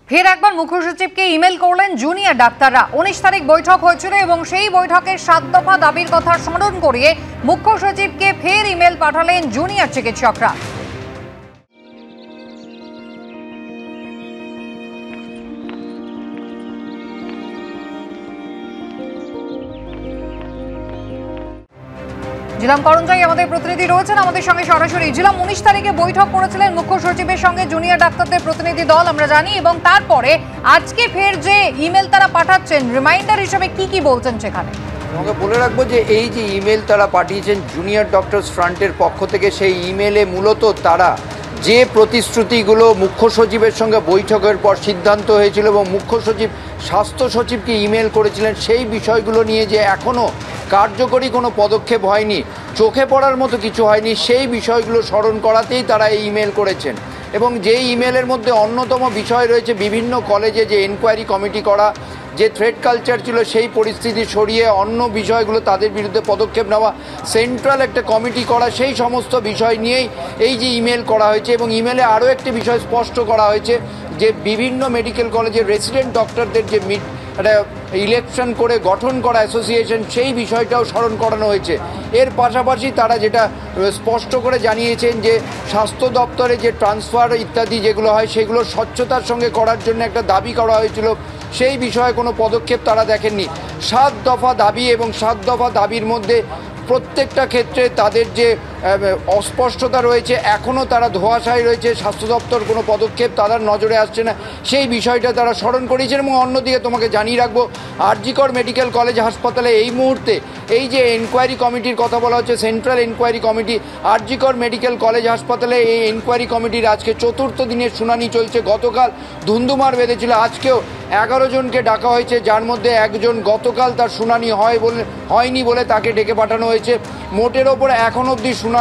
ফের একবার মুখ্য সচিবকে ইমেল করলেন জুনিয়র ডাক্তাররা। 19 তারিখ বৈঠক হয়েছিল এবং সেই বৈঠকের 7 দফা দাবির কথা স্মরণ করিয়ে মুখ্য সচিবকে ফের ইমেল পাঠালেন জুনিয়র চিকিৎসকরা। জিলাম করঞ্জাই আমাদের প্রতিনিধি রয়েছেন আমাদের সঙ্গে সরাসরি। জিলাম, 19 তারিখে বৈঠক করেছিলেন মুখ্য সচিবের সঙ্গে জুনিয়র ডাক্তারদের প্রতিনিধি দল, আমরা জানি, এবং তারপরে আজকে ফের যে ইমেল তারা পাঠাচ্ছেন রিমাইন্ডার হিসেবে কি বলছেন সেখানে? আমাকে বলে রাখবো যে এই যে ইমেল তারা পাঠিয়েছেন জুনিয়র ডক্টরস ফ্রন্টের পক্ষ থেকে, সেই ইমেলে মূলত তারা যে প্রতিশ্রুতিগুলো মুখ্য সচিবের সঙ্গে বৈঠকের পর সিদ্ধান্ত হয়েছিল এবং মুখ্য সচিব স্বাস্থ্য সচিবকে ইমেল করেছিলেন, সেই বিষয়গুলো নিয়ে যে এখনও কার্যকরী কোনো পদক্ষেপ হয়নি, চোখে পড়ার মতো কিছু হয়নি, সেই বিষয়গুলো স্মরণ করাতেই তারা এই ইমেল করেছেন। এবং যেই ইমেলের মধ্যে অন্যতম বিষয় রয়েছে বিভিন্ন কলেজে যে এনকোয়ারি কমিটি করা, যে থ্রেড কালচার ছিল সেই পরিস্থিতি সরিয়ে অন্য বিষয়গুলো তাদের বিরুদ্ধে পদক্ষেপ নেওয়া, সেন্ট্রাল একটা কমিটি করা, সেই সমস্ত বিষয় নিয়েই এই যে ইমেল করা হয়েছে। এবং ইমেলে আরও একটি বিষয় স্পষ্ট করা হয়েছে যে বিভিন্ন মেডিকেল কলেজের রেসিডেন্ট ডক্টরদের যে একটা ইলেকশন করে গঠন করা অ্যাসোসিয়েশন, সেই বিষয়টাও স্মরণ করানো হয়েছে। এর পাশাপাশি তারা যেটা স্পষ্ট করে জানিয়েছেন যে স্বাস্থ্য দপ্তরে যে ট্রান্সফার ইত্যাদি যেগুলো হয় সেগুলো স্বচ্ছতার সঙ্গে করার জন্য একটা দাবি করা হয়েছিল, সেই বিষয়ে কোনো পদক্ষেপ তারা দেখেননি। 7 দফা দাবি এবং 7 দফা দাবির মধ্যে প্রত্যেকটা ক্ষেত্রে তাদের যে অস্পষ্টতা রয়েছে, এখনও তারা ধোঁয়াশায় রয়েছে, স্বাস্থ্য দপ্তর কোনো পদক্ষেপ তাদের নজরে আসছে না, সেই বিষয়টা তারা স্মরণ করেছেন। এবং অন্যদিকে তোমাকে জানিয়ে রাখবো, আর.জি. কর মেডিকেল কলেজ হাসপাতালে এই মুহূর্তে এই যে এনকোয়ারি কমিটির কথা বলা হচ্ছে, সেন্ট্রাল এনকোয়ারি কমিটি, আর.জি. কর মেডিকেল কলেজ হাসপাতালে এই এনকোয়ারি কমিটির আজকে 4র্থ দিনের শুনানি চলছে। গতকাল ধুন্ধুমার বেঁধেছিল, আজকেও 11 জনকে ডাকা হয়েছে, যার মধ্যে একজন গতকাল তার শুনানি হয়নি বলে তাকে ডেকে পাঠানো হয়েছে। মোটের ওপর এখন অবধি শুনানি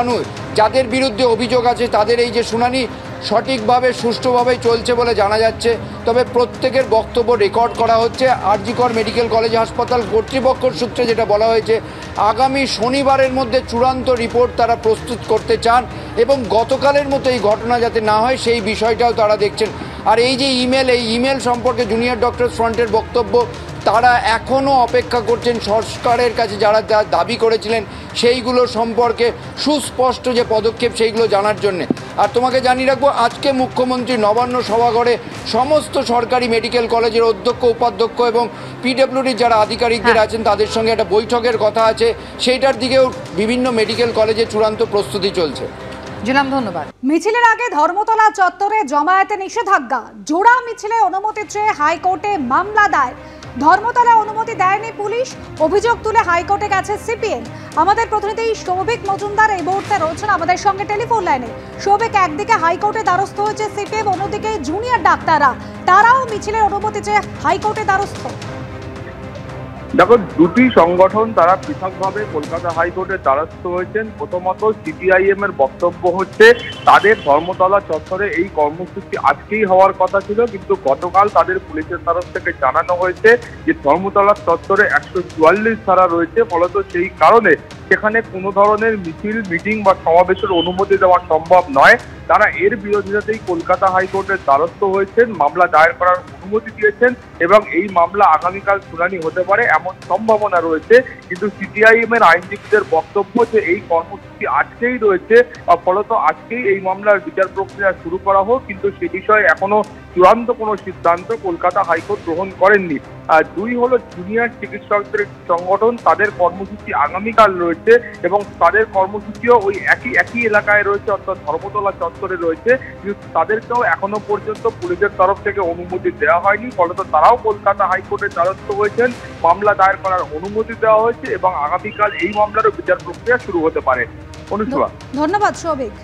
যাদের বিরুদ্ধে অভিযোগ আছে তাদের এই যে শুনানি সঠিকভাবে সুষ্ঠুভাবেই চলছে বলে জানা যাচ্ছে। তবে প্রত্যেকের বক্তব্য রেকর্ড করা হচ্ছে। আর.জি. কর মেডিকেল কলেজ হাসপাতাল কর্তৃপক্ষের সূত্রে যেটা বলা হয়েছে, আগামী শনিবারের মধ্যে চূড়ান্ত রিপোর্ট তারা প্রস্তুত করতে চান এবং গতকালের মতো এই ঘটনা যাতে না হয় সেই বিষয়টাও তারা দেখছেন। আর এই যে ইমেল সম্পর্কে জুনিয়র ডক্টরস ফ্রন্টের বক্তব্য, তারা এখনও অপেক্ষা করছেন সরকারের কাছে যারা দাবি করেছিলেন সেইগুলো সম্পর্কে সুস্পষ্ট যে পদক্ষেপ সেইগুলো জানার জন্যে। আর তোমাকে জানিয়ে রাখবো, আজকে মুখ্যমন্ত্রী নবান্ন সভাঘরে সমস্ত সরকারি মেডিকেল কলেজের অধ্যক্ষ, উপাধ্যক্ষ এবং পিডব্লিউডির যারা আধিকারিকদের আছেন তাদের সঙ্গে একটা বৈঠকের কথা আছে, সেইটার দিকেও বিভিন্ন মেডিকেল কলেজে চূড়ান্ত প্রস্তুতি চলছে। জিলাম, ধন্যবাদ। মিছিলের আগে ধর্মতলা চত্বরে জমায়েতে নিষেধাজ্ঞা, জোড়া মিছিলে অনুমতি চেয়ে হাইকোর্টে মামলা দায়ের। ধর্মতলা অনুমতি দেয়নি পুলিশ, অভিযোগ তুলে হাইকোর্টে গেছে সিপিএম। আমাদের প্রতিনিধি সৌভিক মজুমদার এই মুহূর্তে রয়েছেন আমাদের সঙ্গে টেলিফোন লাইনে। সৌভিক, একদিকে হাইকোর্টে দ্বারস্থ হয়েছে সিপিএম, অন্যদিকে জুনিয়র ডাক্তাররা, তারাও মিছিলের অনুমতি চেয়ে হাইকোর্টে দ্বারস্থ। দেখো, দুটি সংগঠন তারা পৃথকভাবে কলকাতা হাইকোর্টের দ্বারস্থ হয়েছেন। প্রথমত সিপিআইএম এর বক্তব্য হচ্ছে তাদের ধর্মতলা চত্বরে এই কর্মসূচি আজকেই হওয়ার কথা ছিল, কিন্তু গতকাল তাদের পুলিশের তরফ থেকে জানানো হয়েছে যে ধর্মতলা চত্বরে 144 ধারা রয়েছে, ফলত সেই কারণে সেখানে কোনো ধরনের মিছিল, মিটিং বা সমাবেশের অনুমতি দেওয়া সম্ভব নয়। তারা এর বিরোধিতাতেই কলকাতা হাইকোর্টের দ্বারস্থ হয়েছেন, মামলা দায়ের করার অনুমতি দিয়েছেন এবং এই মামলা আগামীকাল শুনানি হতে পারে এমন সম্ভাবনা রয়েছে। কিন্তু সিপিআইএম এর আইনজীবীদের বক্তব্য যে এই কর্মসূচি আজকেই রয়েছে, ফলত আজকেই এই মামলার বিচার প্রক্রিয়া শুরু করা হোক, কিন্তু সে বিষয়ে এখনো চূড়ান্ত কোনো সিদ্ধান্ত কলকাতা হাইকোর্ট গ্রহণ করেননি। দুই হলো জুনিয়র চিকিৎসকদের সংগঠন, তাদের কর্মসূচি আগামীকাল রয়েছে এবং তাদের কর্মসূচিও ওই একই এলাকায় রয়েছে, অর্থাৎ ধর্মতলা চত্বরে রয়েছে, কিন্তু তাদেরকেও এখনো পর্যন্ত পুলিশের তরফ থেকে অনুমতি দেওয়া হয়নি। ফলত তারাও কলকাতা হাইকোর্টের দ্বারস্থ হয়েছেন, মামলা দায়ের করার অনুমতি দেওয়া হয়েছে এবং আগামীকাল এই মামলারও বিচার প্রক্রিয়া শুরু হতে পারে। অনুষ্কা, ধন্যবাদ সৌভিক।